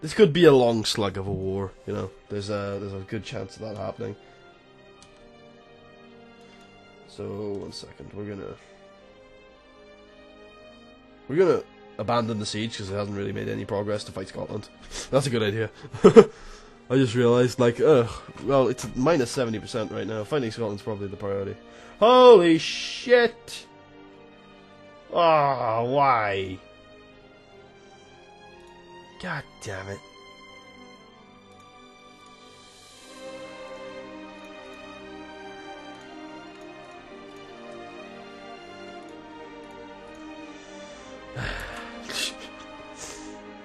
This could be a long slug of a war, you know. There's a good chance of that happening. So, 1 second. We're gonna abandon the siege because it hasn't really made any progress to fight Scotland. That's a good idea. I just realised, like, well, it's minus 70% right now. Fighting Scotland's probably the priority. Holy shit! Ah, why? God damn it.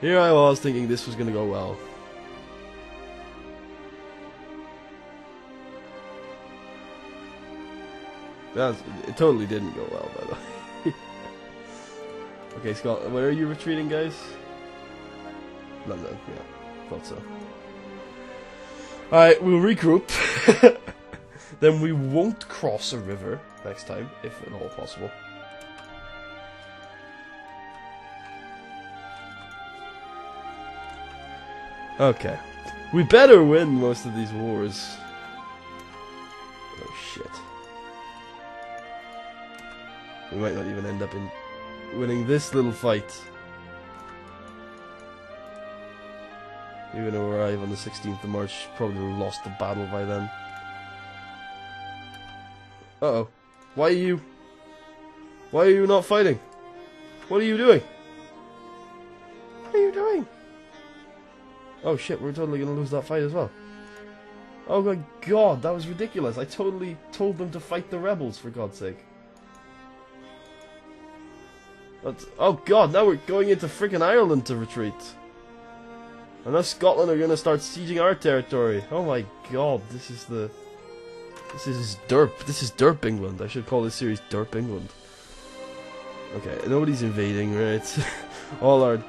Here I was thinking this was gonna go well. It totally didn't go well, by the way. Okay, Scott, where are you retreating, guys? London, yeah. Thought so. Alright, we'll regroup. Then we won't cross a river next time, if at all possible. Okay. We better win most of these wars. Oh shit. We might not even end up in winning this little fight. Even though we arrive on the 16th of March, probably lost the battle by then. Uh-oh. Why are you not fighting? What are you doing? What are you doing? Oh shit, we're totally gonna lose that fight as well. Oh my god, that was ridiculous. I totally told them to fight the rebels, for God's sake. Oh god, now we're going into freaking Ireland to retreat. And now Scotland are gonna start sieging our territory. Oh my god, this is DERP. This is DERP England. I should call this series DERP England. Okay, nobody's invading, right? all our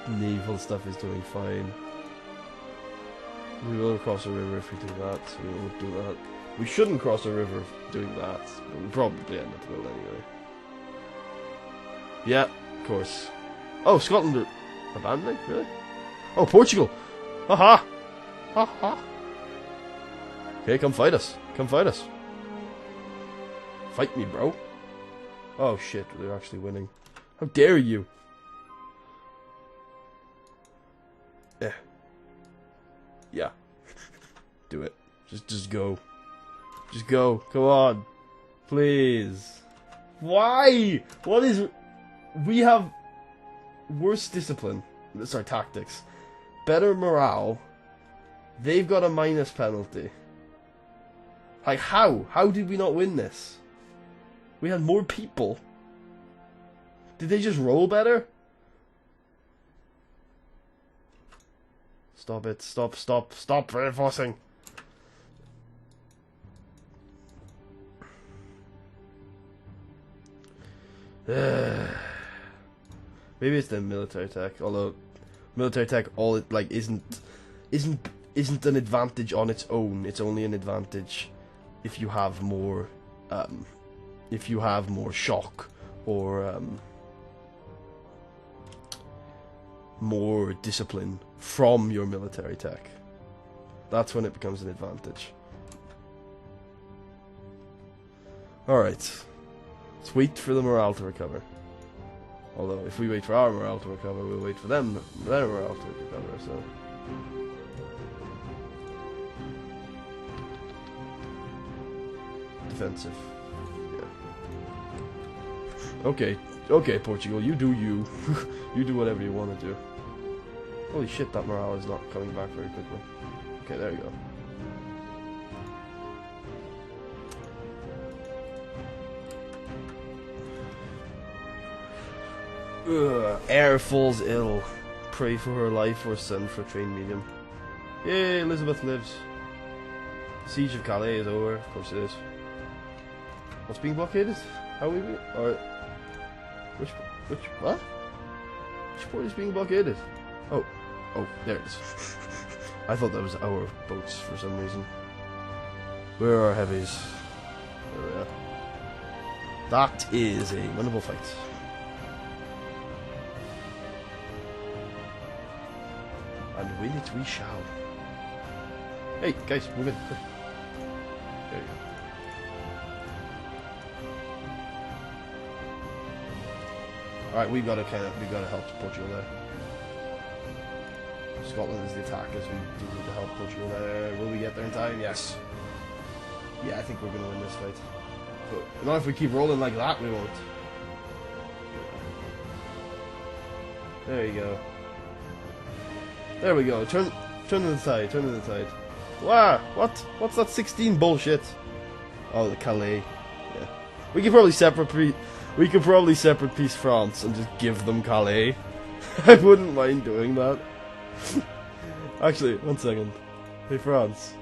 naval stuff is doing fine. We will cross a river if we do that. We won't do that. We shouldn't cross a river doing that, but we'll probably end up will anyway. Yeah, of course. Oh, Scotland are abandoning? Really? Oh, Portugal! Haha! Haha! Okay, come fight us. Come fight us. Fight me, bro. Oh shit, they're actually winning. How dare you! Yeah. Yeah. Do it. Just go. Just go. Come on. Please. Why? What is... We have worse discipline. That's our tactics. Better morale. They've got a minus penalty. Like, how? How did we not win this? We had more people. Did they just roll better? Stop it. Stop reinforcing. Maybe it's the military tech, although military tech isn't an advantage on its own. It's only an advantage if you have more shock or more discipline from your military tech. That's when it becomes an advantage. Alright. Let's wait for the morale to recover. Although, if we wait for our morale to recover, we'll wait for their morale to recover, so... Defensive. Yeah. Okay, Portugal, you do you. You do whatever you want to do. Holy shit, that morale is not coming back very quickly. Okay, there you go. Air falls ill. Pray for her life or send for a trained medium. Yay, Elizabeth lives. The siege of Calais is over. Of course it is. What's being blockaded? How are we being... Or... What? Which port is being blockaded? Oh, there it is. I thought that was our boats for some reason. Where are our heavies? There we are. That is a winnable fight. And win it we shall. Hey, guys, move in. There you go. Alright, we gotta help Portugal there. Scotland is the attackers, we do need to help Portugal there. Will we get there in time? Yes. Yeah, I think we're gonna win this fight. But not if we keep rolling like that, we won't. There you go. There we go. Turn to the side. Turn to the side. Wow! What? What's that 16 bullshit? Oh, the Calais. Yeah. We could probably separate Peace France and just give them Calais. I wouldn't mind doing that. Actually, one second. Hey France.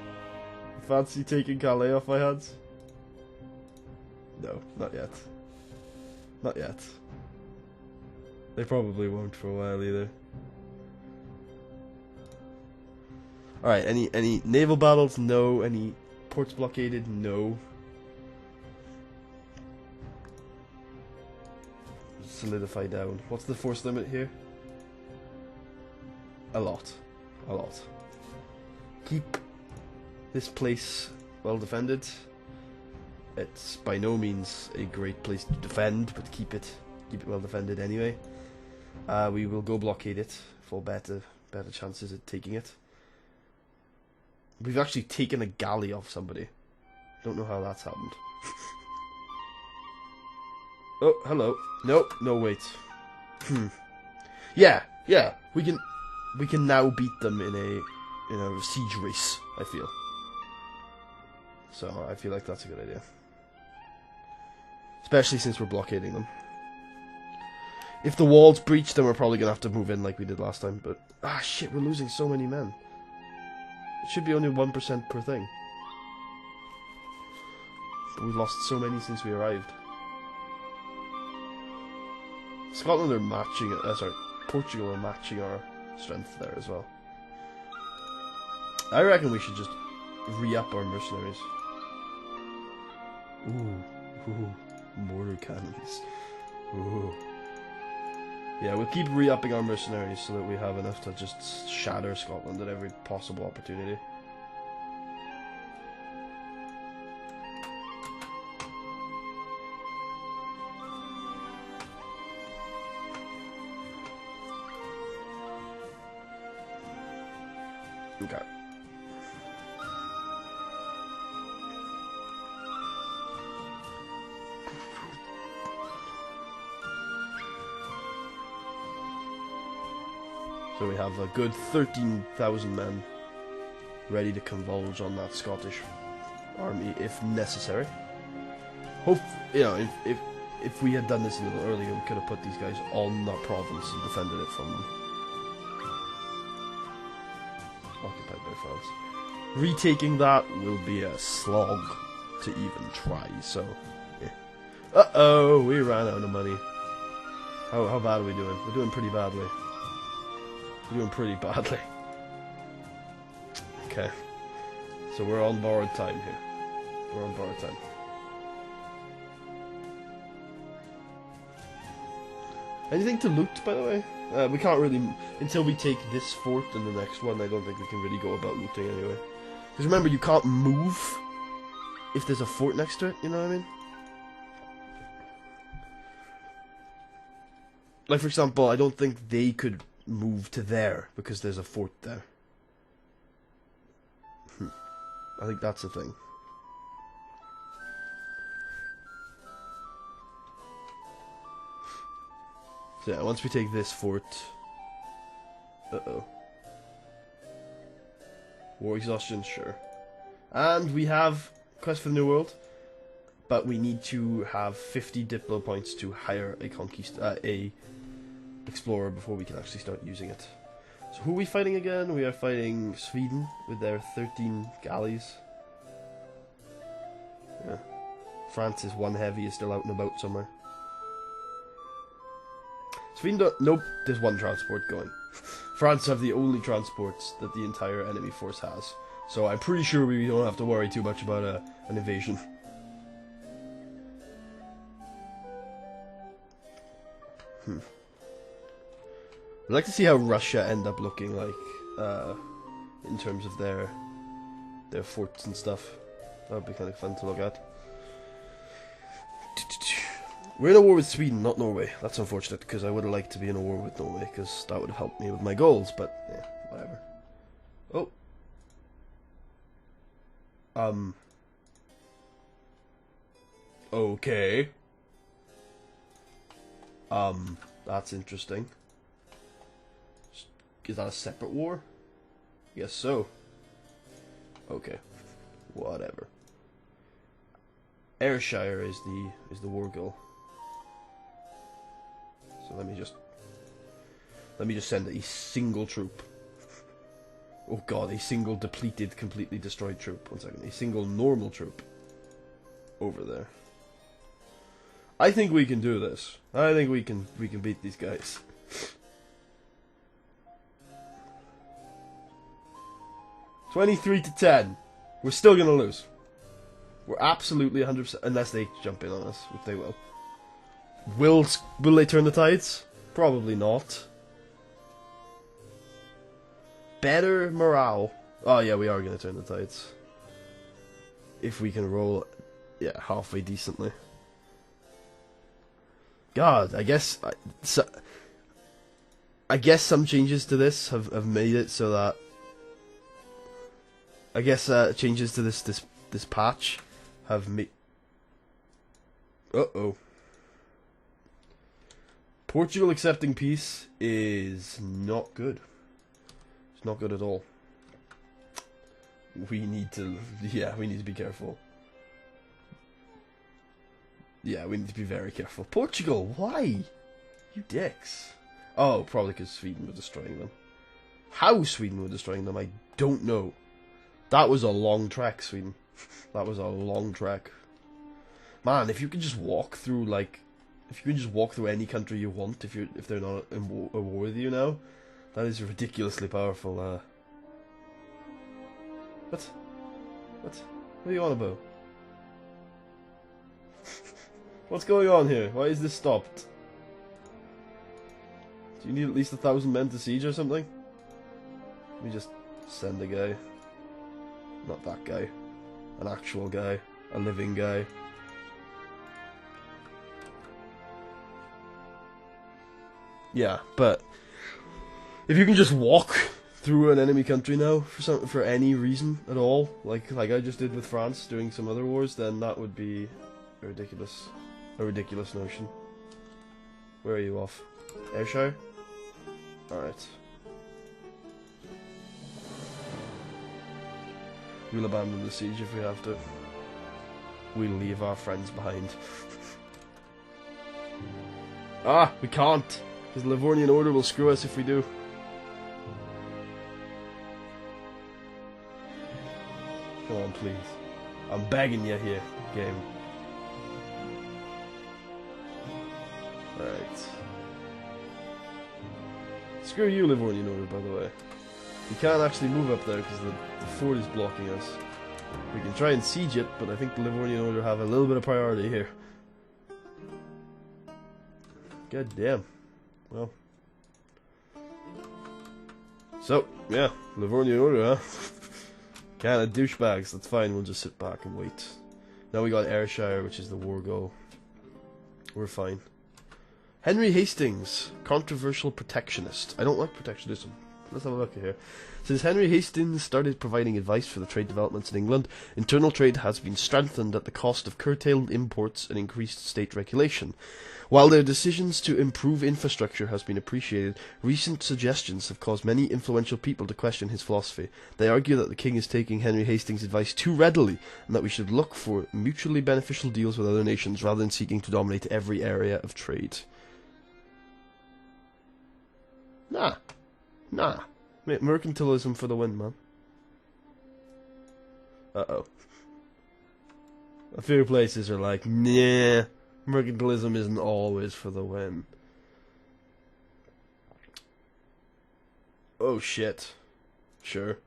Fancy taking Calais off my hands? No, not yet. Not yet. They probably won't for a while either. Alright, any naval battles? No. Any ports blockaded? No. Solidify down. What's the force limit here? A lot. A lot. Keep this place well defended. It's by no means a great place to defend, but keep it well defended anyway. We will go blockade it for better chances at taking it. We've actually taken a galley off somebody. Don't know how that's happened. Oh, hello. No, wait. Yeah. We can now beat them in a siege race, I feel. So I feel like that's a good idea. Especially since we're blockading them. If the walls breach, then we're probably gonna have to move in like we did last time, but shit, we're losing so many men. It should be only 1% per thing. But we've lost so many since we arrived. Scotland are matching, Portugal are matching our strength there as well. I reckon we should just re-up our mercenaries. Ooh, mortar cannons. Ooh. Yeah, we'll keep re-upping our mercenaries so that we have enough to just shatter Scotland at every possible opportunity. Okay. So we have a good 13,000 men ready to converge on that Scottish army if necessary. Hope, if we had done this a little earlier, we could have put these guys on that province and defended it from them. Occupied by France. Retaking that will be a slog to even try, so yeah. Uh-oh, we ran out of money. How bad are we doing? We're doing pretty badly. We're doing pretty badly. Okay. So we're on borrowed time here. We're on borrowed time. Anything to loot, by the way? We can't really... Until we take this fort and the next one, I don't think we can really go about looting anyway. Because remember, you can't move if there's a fort next to it, you know what I mean? Like, for example, I don't think they could move to there because there's a fort there. I think that's the thing. So yeah, once we take this fort... Uh-oh. War exhaustion, sure. And we have Quest for the New World, but we need to have 50 Diplo points to hire a explorer before we can actually start using it. So who are we fighting again? We are fighting Sweden with their 13 galleys. Yeah. France's one heavy is still out and about somewhere. Sweden don't... Nope, there's one transport going. France have the only transports that the entire enemy force has. So I'm pretty sure we don't have to worry too much about an invasion. I'd like to see how Russia end up looking like in terms of their forts and stuff. That would be kind of fun to look at. We're in a war with Sweden, not Norway. That's unfortunate, because I would have liked to be in a war with Norway, because that would have helped me with my goals, but yeah, whatever. Oh. Okay. That's interesting. Is that a separate war? Yes, so. Okay. Whatever. Ayrshire is the war goal. So let me just send a single troop. Oh god, a single depleted, completely destroyed troop. 1 second. A single normal troop over there. I think we can do this. I think we can beat these guys. (23-10). We're still gonna lose. We're absolutely 100%, unless they jump in on us, which they will. Will they turn the tides? Probably not. Better morale. Oh yeah, we are gonna turn the tides. If we can roll, yeah, halfway decently. God, I guess some changes to this have made it so that changes to this patch have made. Uh-oh. Portugal accepting peace is not good. It's not good at all. We need to be careful. Yeah, we need to be very careful. Portugal, why? You dicks. Oh, probably because Sweden were destroying them. How Sweden were destroying them, I don't know. That was a long trek, Sweden. That was a long trek. Man, if you could just walk through, like, if you can just walk through any country you want, if they're not in a war with you now, that is ridiculously powerful. What are you on about? What's going on here? Why is this stopped? Do you need at least 1,000 men to siege or something? Let me just send a guy. Not that guy. An actual guy. A living guy. Yeah, but if you can just walk through an enemy country now for any reason at all, like I just did with France during some other wars, then that would be a ridiculous notion. Where are you off? Ayrshire? Alright. We'll abandon the siege if we have to. We'll leave our friends behind. Ah, we can't! Because the Livornian Order will screw us if we do. Come on, please. I'm begging you here, game. Alright. Screw you, Livornian Order, by the way. We can't actually move up there because the fort is blocking us. We can try and siege it, but I think the Livornian Order have a little bit of priority here. God damn. Well. So, yeah, Livornian Order, huh? Kind of douchebags, that's fine, we'll just sit back and wait. Now we got Ayrshire, which is the war goal. We're fine. Henry Hastings, controversial protectionist. I don't like protectionism. Let's have a look here. Since Henry Hastings started providing advice for the trade developments in England, internal trade has been strengthened at the cost of curtailed imports and increased state regulation. While their decisions to improve infrastructure has been appreciated, recent suggestions have caused many influential people to question his philosophy. They argue that the king is taking Henry Hastings' advice too readily, and that we should look for mutually beneficial deals with other nations rather than seeking to dominate every area of trade. Nah. Mate, mercantilism for the win, man. Uh-oh. A few places are like, nah, mercantilism isn't always for the win. Oh shit. Sure.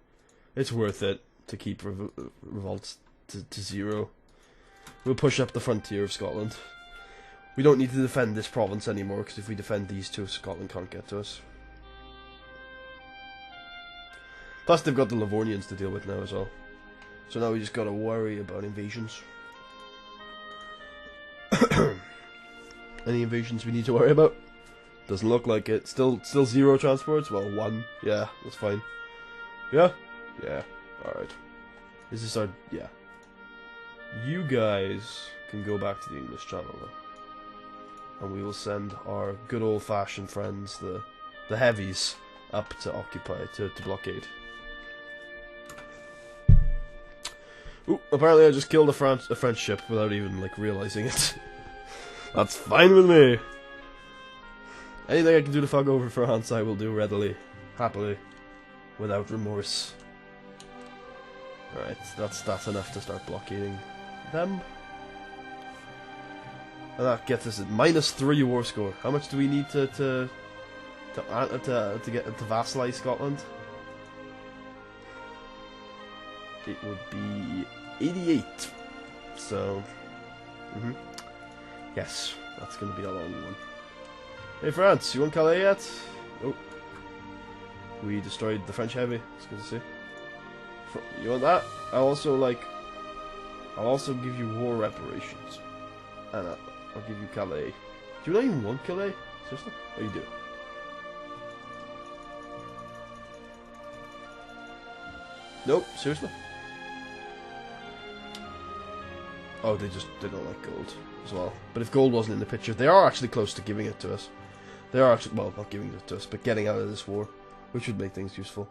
It's worth it to keep revolts to 0. We'll push up the frontier of Scotland. We don't need to defend this province anymore, because if we defend these two, Scotland can't get to us. Plus, they've got the Livornians to deal with now as well. So now we just gotta worry about invasions. Any invasions we need to worry about? Doesn't look like it. Still 0 transports? Well, 1. Yeah, that's fine. Yeah? Yeah. Alright. This is our... yeah. You guys can go back to the English Channel now. And we will send our good old-fashioned friends, the heavies, up to occupy, to blockade. Ooh, apparently I just killed a French ship without even, like, realizing it. That's fine with me. Anything I can do to fuck over France, I will do readily, happily, without remorse. Alright, that's enough to start blockading them. And that gets us at -3 war score. How much do we need to get to vassalize Scotland? It would be 88. So, yes, that's going to be a long one. Hey France, you want Calais yet? Oh, we destroyed the French heavy. It's good to see. You want that? I'll also give you war reparations, and I'll give you Calais. Do you not even want Calais? Seriously? Oh, you do. Nope, seriously. Oh, they don't like gold as well. But if gold wasn't in the picture, they are actually close to giving it to us. They are actually, well, not giving it to us, but getting out of this war, which would make things useful.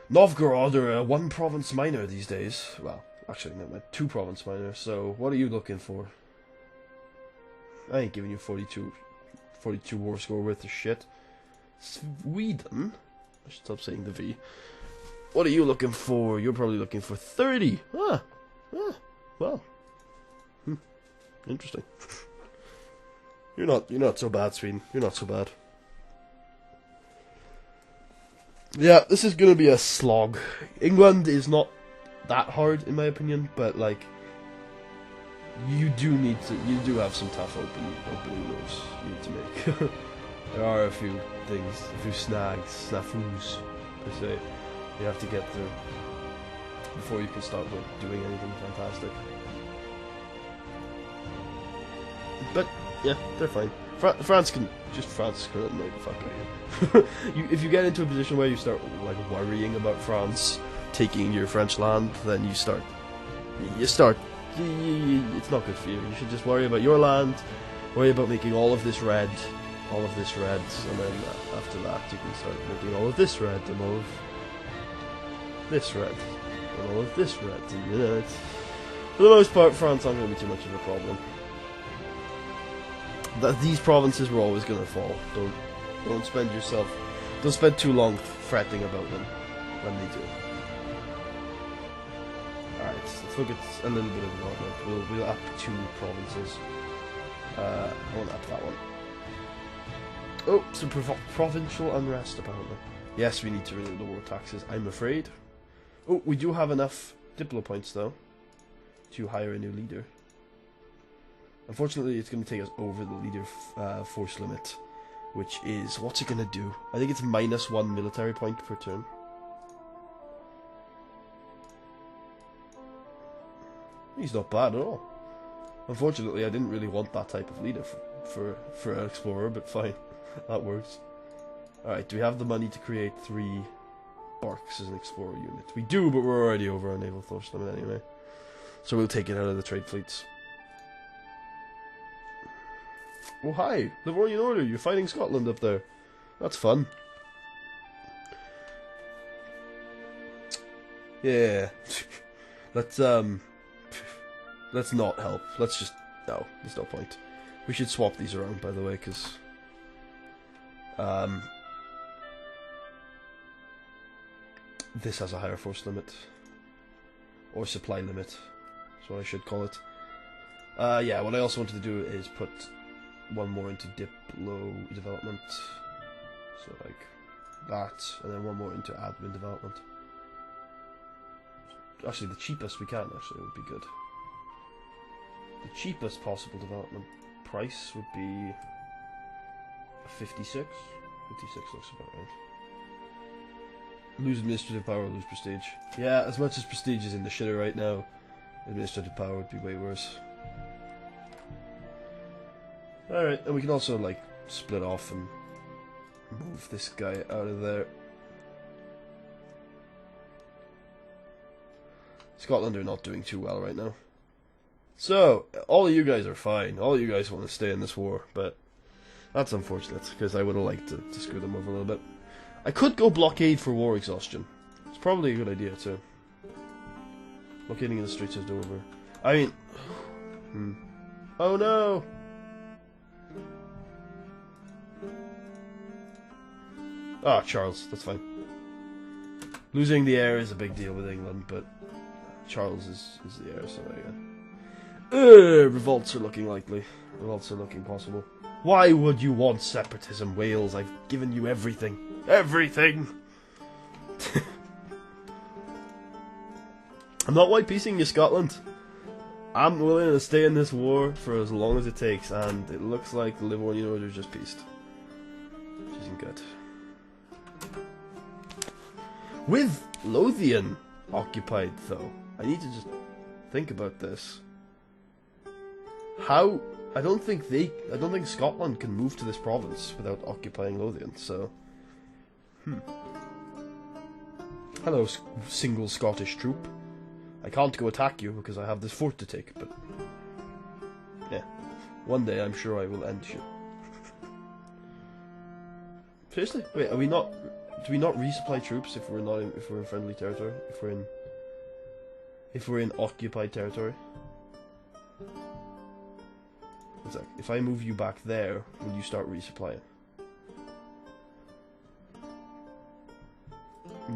Novgorod are a 1-province minor these days. Well, actually, no, 2-province minor. So, what are you looking for? I ain't giving you 42 war score worth of shit. Sweden? I should stop saying the V. What are you looking for? You're probably looking for 30. Ah, well. Interesting. You're not so bad, Sweden. You're not so bad. Yeah, this is gonna be a slog. England is not that hard, in my opinion, but like, you do have some tough opening moves you need to make. There are a few things, a few snafus, per se, you have to get through before you can start like doing anything fantastic. But yeah, they're fine. France can annoy the fuck out of you. If you get into a position where you start like worrying about France taking your French land, then it's not good for you. You should just worry about your land, worry about making all of this red, and then after that you can start making all of this red, and all of this red, and all of this red, and you know, for the most part, France aren't going to be too much of a problem. These provinces were always going to fall. Don't spend too long fretting about them when they do. Alright, let's look at a little bit of development. We'll up 2 provinces. I want up that one. Oh, some provincial unrest apparently. Yes, we need to renew the war taxes, I'm afraid. Oh, we do have enough Diplo points though to hire a new leader. Unfortunately, it's going to take us over the leader force limit, which is, what's it going to do? I think it's -1 military point per turn. He's not bad at all. Unfortunately, I didn't really want that type of leader for an explorer, but fine, that works. Alright, do we have the money to create 3 barks as an explorer unit? We do, but we're already over our naval force limit anyway. So we'll take it out of the trade fleets. Oh hi, Livornian Order, you're fighting Scotland up there. That's fun. Yeah. Let's not help. Let's just... no, there's no point. We should swap these around, by the way, because... this has a higher force limit. Or supply limit. That's what I should call it. Yeah, what I also wanted to do is put 1 more into Diplo development. So like that, and then 1 more into admin development. Actually, the cheapest we can, actually, would be good. The cheapest possible development price would be 56. 56 looks about right. Lose administrative power, lose prestige. Yeah, as much as prestige is in the shitter right now, administrative power would be way worse. Alright, and we can also, like, split off and move this guy out of there. Scotland are not doing too well right now. So, all of you guys are fine. All of you guys want to stay in this war, but that's unfortunate, because I would have liked to screw them over a little bit. I could go blockade for war exhaustion. It's probably a good idea, too. Blockading in the streets of Dover. I mean... Oh no! Ah, Charles, that's fine. Losing the heir is a big deal with England, but Charles is the heir, so yeah. Revolts are looking likely. Revolts are looking possible. Why would you want separatism, Wales? I've given you everything. Everything! I'm not white piecing you, Scotland. I'm willing to stay in this war for as long as it takes, and it looks like the Livonian Order just pieced. Which isn't good. With Lothian occupied, though, I need to just think about this. How... I don't think Scotland can move to this province without occupying Lothian, so... Hello, single Scottish troop. I can't go attack you because I have this fort to take, but... yeah. One day I'm sure I will end you. Seriously? Wait, are we not... do we not resupply troops if we're not in, if we're in friendly territory? If we're in occupied territory? One sec. If I move you back there, will you start resupplying?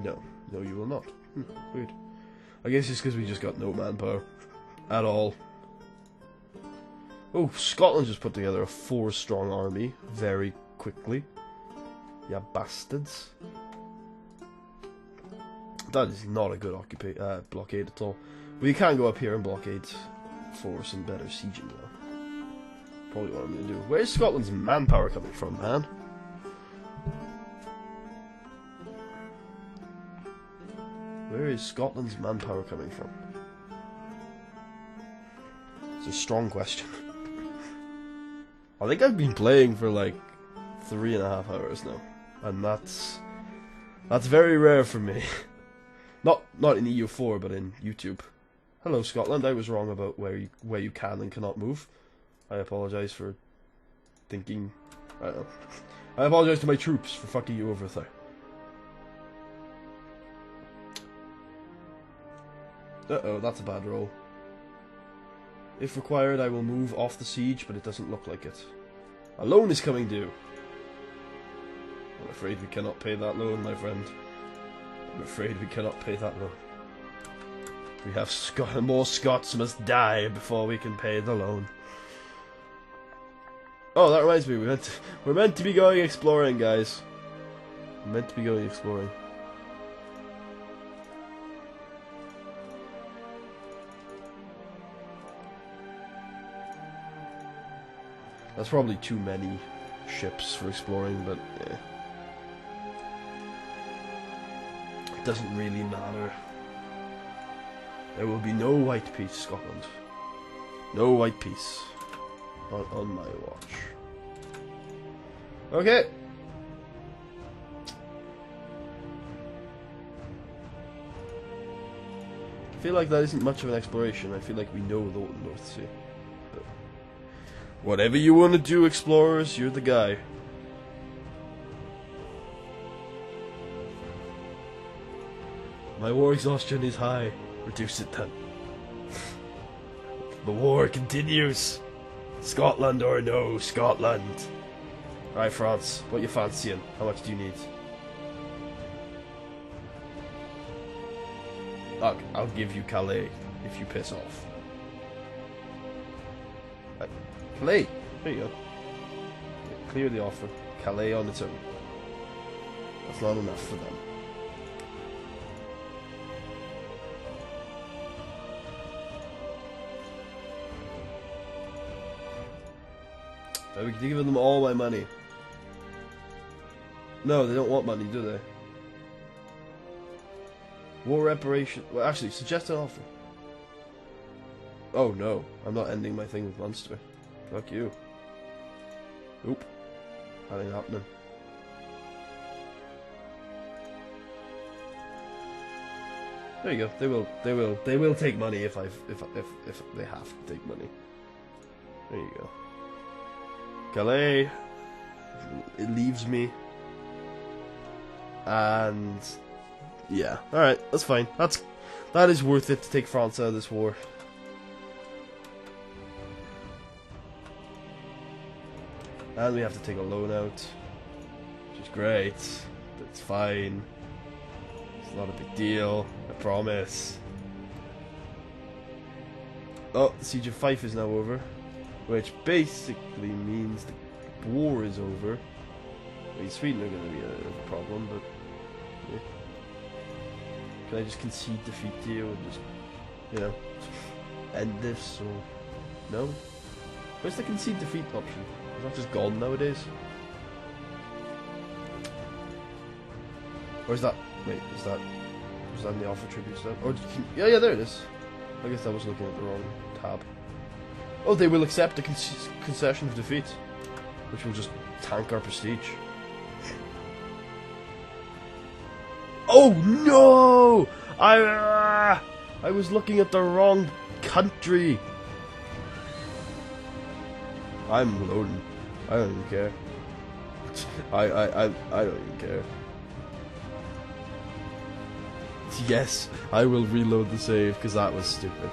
No. No, you will not. Weird. I guess it's because we just got no manpower. At all. Oh, Scotland just put together a 4-strong army very quickly. Yeah, bastards. That is not a good blockade at all. We can go up here and blockade for some better sieging though. Probably what I'm going to do. Where's Scotland's manpower coming from, man? Where is Scotland's manpower coming from? It's a strong question. I think I've been playing for like 3.5 hours now, and that's very rare for me. Not in EU4, but in YouTube. Hello, Scotland. I was wrong about where you can and cannot move. I apologise for thinking. I don't know. I apologise to my troops for fucking you over there. Uh-oh, that's a bad roll. If required, I will move off the siege, but it doesn't look like it. A loan is coming due. I'm afraid we cannot pay that loan, my friend. I'm afraid we cannot pay that loan. We have more Scots must die before we can pay the loan. Oh, that reminds me, we're meant to be going exploring, guys. We're meant to be going exploring. That's probably too many ships for exploring, but yeah. It doesn't really matter. There will be no white peace, Scotland. No white peace. Not on my watch. Okay. I feel like that isn't much of an exploration. I feel like we know the North Sea. But whatever you want to do, explorers, you're the guy. My war exhaustion is high. Reduce it then. The war continues. Scotland or no Scotland. Alright, France, what you fancying? How much do you need? I'll give you Calais if you piss off. Right. Calais, there you go. Clear the offer. Calais on its own. That's not enough for them. I've given them all my money. No, they don't want money, do they? War reparation. Well, actually, suggest an offer. Oh no, I'm not ending my thing with Munster. Fuck you. Oop. That ain't happening. There you go. They will take money if they have to take money. There you go. Calais. It leaves me. And yeah, all right, that's fine. That is worth it to take France out of this war. And we have to take a loan out, which is great. That's fine. It's not a big deal. I promise. Oh, the siege of Fife is now over, which basically means the war is over. I mean, Sweden are going to be a problem, but yeah. Can I just concede defeat to you and just, you know, end this? Or no? Where's the concede defeat option? Is that just gone nowadays? Or is that? Wait, was that in the offer tribute stuff? Or yeah, there it is. I guess I was looking at the wrong tab. Oh, they will accept a concession of defeat, which will just tank our prestige. Oh no! I was looking at the wrong country. I'm loading. I don't even care. I don't even care. Yes, I will reload the save because that was stupid.